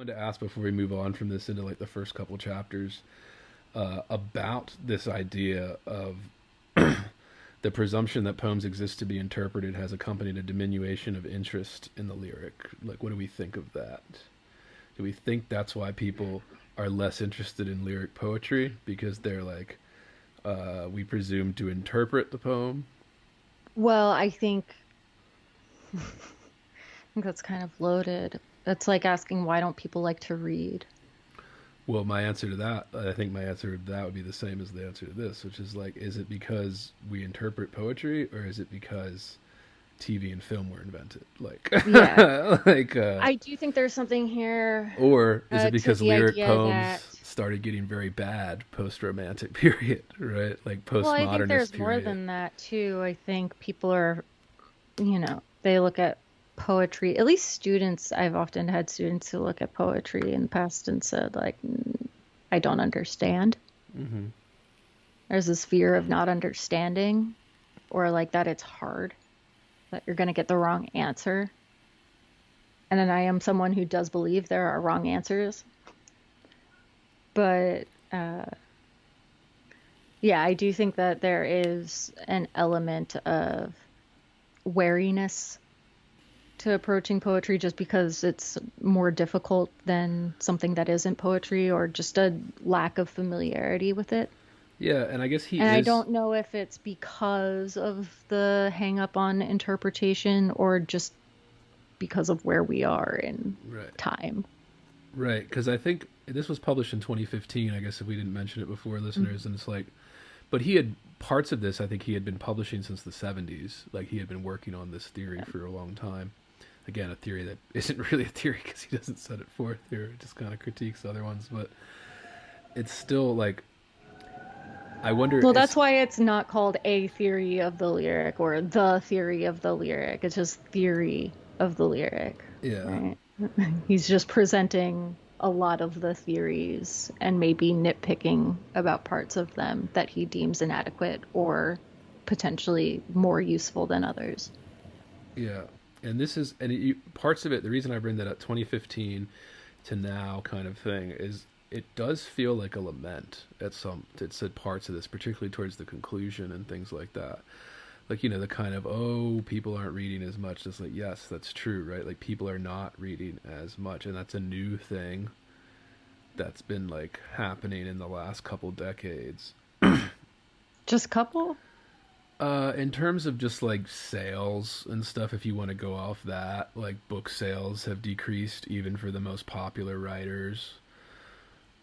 wanted to ask before we move on from this into like the first couple chapters about this idea of the presumption that poems exist to be interpreted has accompanied a diminution of interest in the lyric. Like, what do we think of that? Do we think that's why people are less interested in lyric poetry because they're like, we presume to interpret the poem? Well, I think that's kind of loaded. It's like asking why don't people like to read? Well, my answer to that, I think my answer to that would be the same as the answer to this, which is like, is it because we interpret poetry, or is it because TV and film were invented? Like, Yeah. like, I do think there's something here or is it to because the lyric idea that, poems started getting very bad post-romantic period, right? Like well, I think postmodernist there's more period. than that too. I think people are, they look at poetry, at least students, I've often had students who look at poetry in the past and said, like, I don't understand. Hmm. There's this fear of not understanding, or like that it's hard, that you're going to get the wrong answer. And then I am someone who does believe there are wrong answers. But yeah, I do think that there is an element of wariness to approaching poetry just because it's more difficult than something that isn't poetry, or just a lack of familiarity with it. Yeah, and I guess he And I is don't know if it's because of the hang up on interpretation or just because of where we are in right, time. right. Because I think this was published in 2015. I guess if we didn't mention it before, Mhm. listeners, and it's like, but he had parts of this. I think he had been publishing since the 70s. Like he had been working on this theory Yeah. for a long time. Again, a theory that isn't really a theory because he doesn't set it forth here. It just kind of critiques other ones, but it's still like I wonder. Well, It's that's why it's not called a theory of the lyric or the theory of the lyric. It's just theory of the lyric, yeah, right? He's just presenting a lot of the theories and maybe nitpicking about parts of them that he deems inadequate or potentially more useful than others. yeah. And this is parts of it. The reason I bring that up, 2015 to now, kind of thing, is it does feel like a lament at some. It said parts of this, particularly towards the conclusion and things like that. Like the kind of, oh, people aren't reading as much. It's like, yes, that's true, right? Like people are not reading as much, and that's a new thing that's been like happening in the last couple decades. Just couple? In terms of just like sales and stuff, if you want to go off that, like book sales have decreased even for the most popular writers.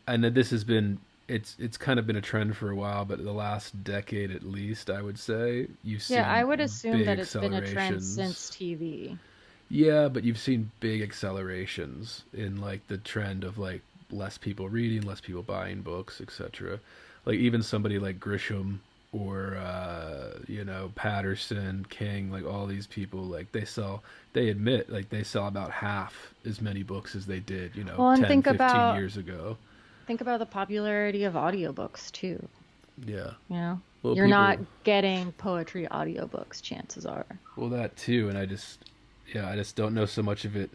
And that this has been it's kind of been a trend for a while, but the last decade at least, I would say, you've Yeah, I seen would assume big that it's been a trend accelerations. since TV. Yeah, but you've seen big accelerations in like the trend of like less people reading, less people buying books, etc. Like even somebody like Grisham or Patterson, King, like all these people, like they admit like they sell about half as many books as they did, Well, and 10, 15 years ago. think about the popularity of audiobooks too. Yeah. You know, Well, you're not people, getting poetry audiobooks, chances are. well, that too, and I just don't know so much of it.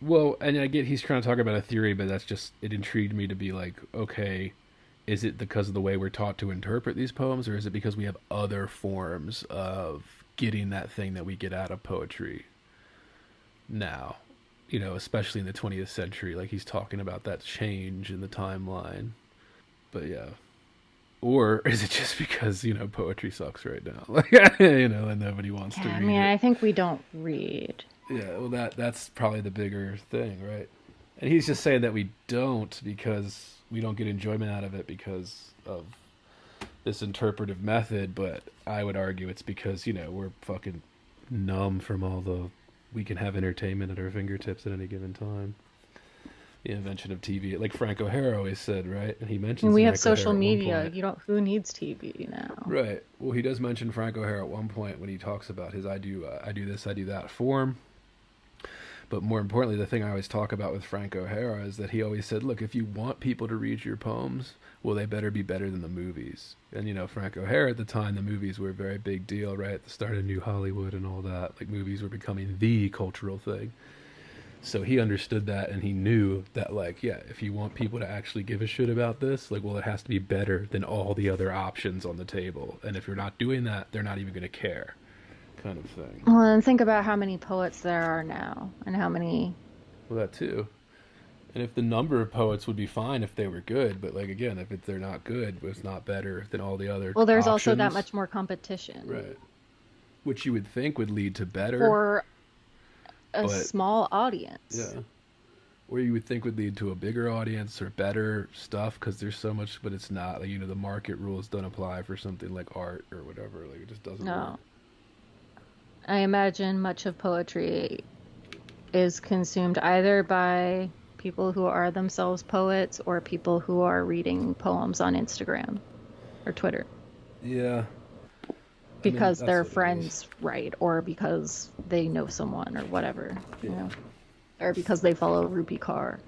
Well, and I get he's trying to talk about a theory, but that's just it intrigued me to be like, okay, is it because of the way we're taught to interpret these poems, or is it because we have other forms of getting that thing that we get out of poetry now? Especially in the 20th century, like he's talking about that change in the timeline. But yeah, or is it just because poetry sucks right now, like and nobody wants Yeah, to I read mean, it? I think we don't read. Yeah, well, that's probably the bigger thing, right? And he's just saying that we don't because we don't get enjoyment out of it because of this interpretive method. But I would argue it's because we're fucking numb from all the we can have entertainment at our fingertips at any given time. The invention of TV, like Frank O'Hara always said, right? And he And mentions we have Frank social O'Hara at one media. point. You don't, who needs TV now? Right. Well, he does mention Frank O'Hara at one point when he talks about his I do this, I do that form. But more importantly, the thing I always talk about with Frank O'Hara is that he always said, look, if you want people to read your poems, well, they better be better than the movies. And, Frank O'Hara at the time, the movies were a very big deal, right? At the start of New Hollywood and all that. Like, movies were becoming the cultural thing. So he understood that, and he knew that, like, yeah, if you want people to actually give a shit about this, like, well, it has to be better than all the other options on the table. And if you're not doing that, they're not even going to care, kind of thing. Well, and think about how many poets there are now, and how many. Well, that too. And if the number of poets would be fine if they were good, but like again, they're not good, it's not better than all the other Well, there's also that options, much more competition right? Which you would think would lead to better, for a but small audience. yeah, or you would think would lead to a bigger audience or better stuff because there's so much, but it's not. Like, the market rules don't apply for something like art or whatever. Like, it just doesn't work. No. I imagine much of poetry is consumed either by people who are themselves poets or people who are reading poems on Instagram or Twitter Yeah, I mean because that's their what it is. friends write, or because they know someone or whatever, Yeah. or because they follow Rupi Kaur.